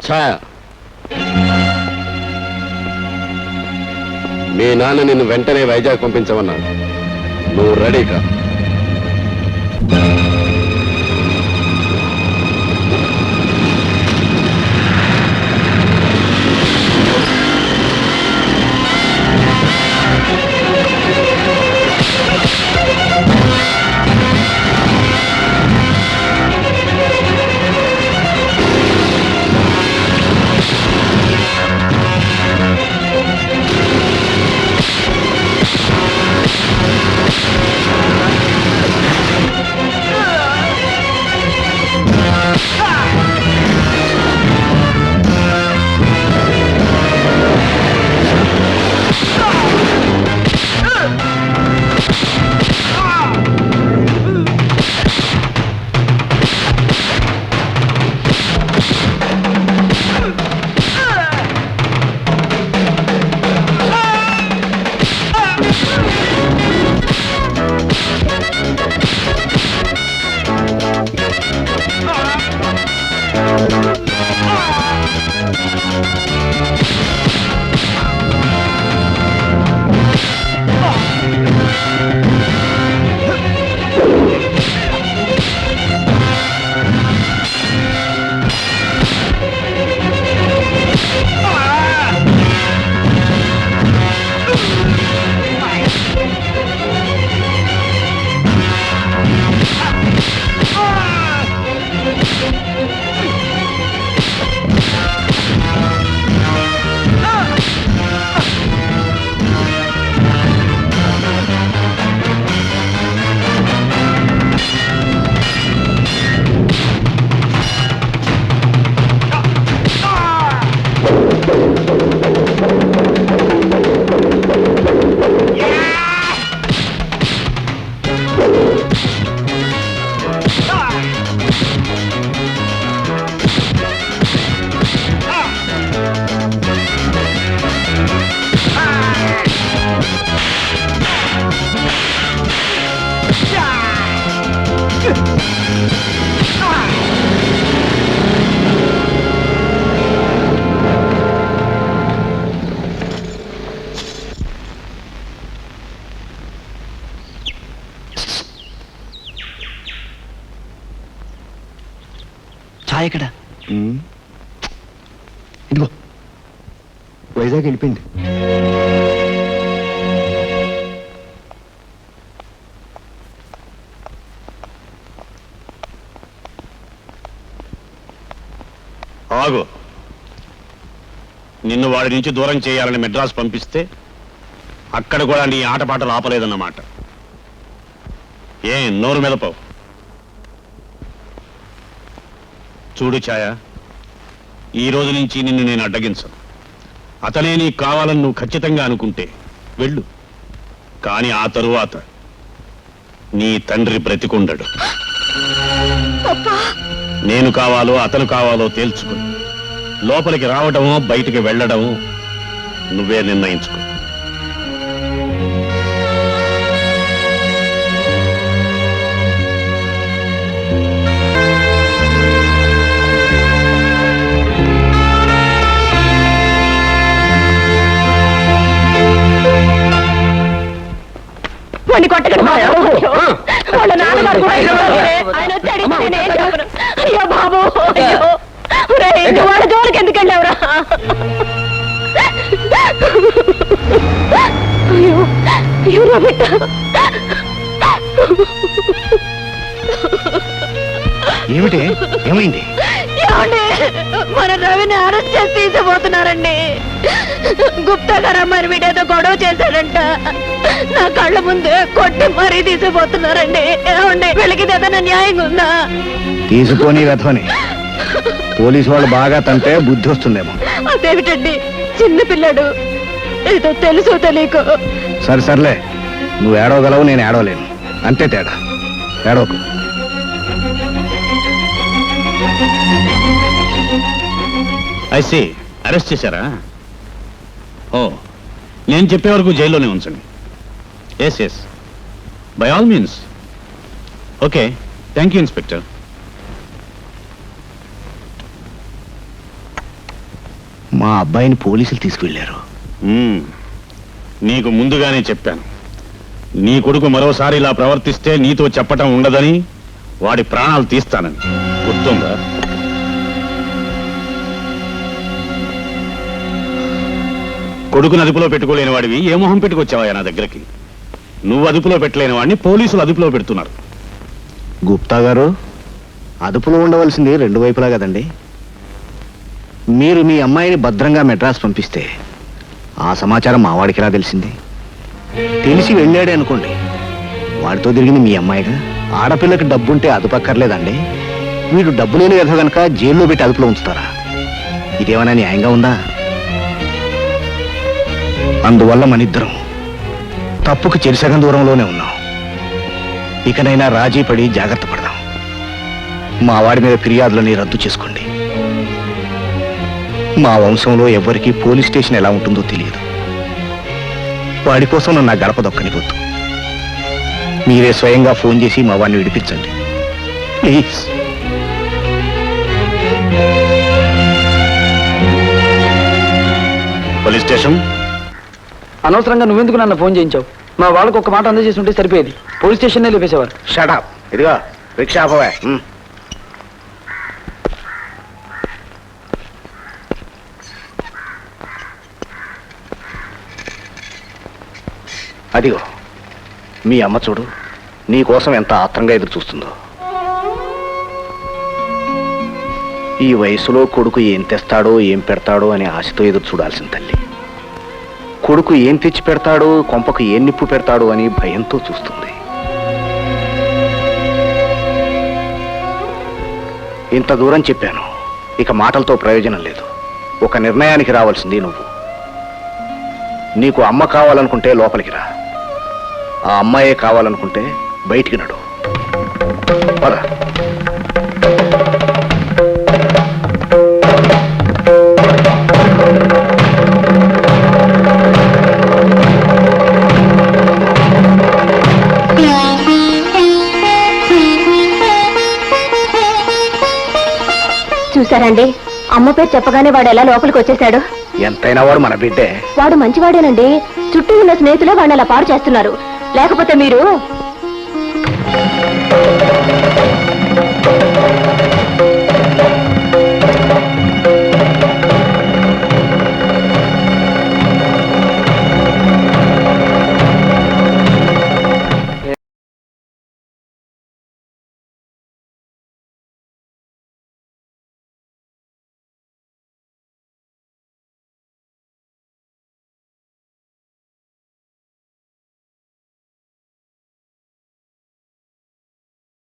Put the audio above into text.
ఛాయ, మీ నాన్న నిన్ను వెంటనే వైజాగ్ పంపించమన్నాడు. నువ్వు రెడీకా? ఛాయ్ ఎక్కడ? ఇదిగో వైజాగ్ వెళ్ళిపోయింది. ఆగు. నిన్ను వాడి నుంచి దూరం చేయాలని మెడ్రాస్ పంపిస్తే అక్కడ కూడా నీ ఆటపాటలు ఆపలేదన్నమాట. ఏం నోరు మెదపవు? చూడు ఛాయ, ఈ రోజు నుంచి నిన్ను నేను అడ్డగించను. అతనే నీకు కావాలని నువ్వు ఖచ్చితంగా అనుకుంటే వెళ్ళు. కానీ ఆ తరువాత నీ తండ్రి బ్రతికుండడు. నేను కావాలో అతను కావాలో తేల్చుకుని లోపలికి రావడమో బయటికి వెళ్ళడమో నువ్వే నిర్ణయించుకో. వాళ్ళ నాన్నగారు కూడా ఆయన వచ్చాడు. అయ్యో బాబు, వాళ్ళ జోలికి ఎందుకు వెళ్ళావురా? అయ్యో అయ్యో నా బిడ్డ. ఏమిటి? ఏమైంది? మన రవిని అరెస్ట్ చేసి తీసుకుపోతున్నారండి. గుప్తా గారు మరి వీడేదో గొడవ చేశాడంట. నా కళ్ళ ముందే కొట్టి మరీ తీసుకుపోతున్నారండి. ఏమండి, వీళ్ళకి ఏదైనా న్యాయంగా ఉందా? తీసుకొని వెధవని పోలీసు వాళ్ళు బాగా తంటే బుద్ధి వస్తుందేమో. అదేమిటండి, చిన్న పిల్లడు, ఏదో తెలుసో తెలియకో. సర్లే, నువ్వు ఏడవగలవు, నేను ఏడవలేను, అంతే తేడా. ఏడవకు. ఐసీ అరెస్ట్ చేశారా? ఓ, నేను చెప్పే వరకు జైల్లోనే ఉంచండి. Yes yes, by all means. Okay, thank you inspector. మా అబ్బాయిని పోలీసులు తీసుకువెళ్ళారు. నీకు ముందుగానే చెప్పాను, నీ కొడుకు మరోసారి ఇలా ప్రవర్తిస్తే నీతో చెప్పటం ఉండదని, వాడి ప్రాణాలు తీస్తానని. గుర్తుందా? కొడుకును అదుపులో పెట్టుకోలేని వాడివి ఏ మొహం పెట్టుకొచ్చావా నా దగ్గరికి? నువ్వు అదుపులో పెట్టలేని వాడిని పోలీసులు అదుపులో పెడుతున్నారు. గుప్తా గారు, అదుపులో ఉండవలసింది రెండు వైపులా కదండి. మీరు మీ అమ్మాయిని భద్రంగా మెడ్రాస్ పంపిస్తే ఆ సమాచారం మా వాడికి ఎలా తెలిసింది? తెలిసి వెళ్ళాడే అనుకోండి, వాడితో తిరిగింది మీ అమ్మాయిగా. ఆడపిల్లకి డబ్బుంటే అదుపక్కర్లేదండి. వీడు డబ్బు లేని విధ కనుక జైల్లో పెట్టి అదుపులో ఉంచుతారా? ఇదేమైనా న్యాయంగా ఉందా? అందువల్ల మనిద్దరం తప్పుకు చెరిసగం దూరంలోనే ఉన్నాం. ఇకనైనా రాజీ పడి జాగ్రత్త పడదాం. మా వాడి మీద ఫిర్యాదులని రద్దు చేసుకోండి. మా వంశంలో ఎవ్వరికీ పోలీస్ స్టేషన్ ఎలా ఉంటుందో తెలియదు. వాడి కోసం నన్ను నా గడప దొక్కనిపోద్దు. మీరే స్వయంగా ఫోన్ చేసి మా వాడిని విడిపించండి ప్లీజ్. Police station. అనవసరంగా నువ్వెందుకు నన్ను ఫోన్ చేయించావు? మా వాళ్ళకు ఒక మాట అందజేసి ఉంటే సరిపోయేది. పోలీస్ స్టేషన్నే లేపేసేవారు. షటప్. ఇదిగో రిక్షా ఆపవే. అదిగో మీ అమ్మ చూడు, నీ కోసం ఎంత ఆత్రంగా ఎదురు చూస్తుందో. ఈ వయసులో కొడుకు ఏం తెస్తాడో ఏం పెడతాడో అనే ఆశతో ఎదురు చూడాల్సిన తల్లి, కొడుకు ఏం తెచ్చి పెడతాడో, కొంపకు ఏం నిప్పు పెడతాడో అని భయంతో చూస్తుంది. ఇంత దూరం చెప్పాను, ఇక మాటలతో ప్రయోజనం లేదు. ఒక నిర్ణయానికి రావాల్సింది నువ్వు. నీకు అమ్మ కావాలనుకుంటే లోపలికి రా, ఆ అమ్మాయే కావాలనుకుంటే బయటికి నడు. పద. చూసారండి, అమ్మ పేరు చెప్పగానే వాడు ఎలా లోపలికి వచ్చేసాడు. ఎంతైనా వాడు మన బిడ్డే. వాడు మంచివాడేనండి. చుట్టూ ఉన్న స్నేహితులే వాడిని అలా పాడు చేస్తున్నారు. లేకపోతే మీరు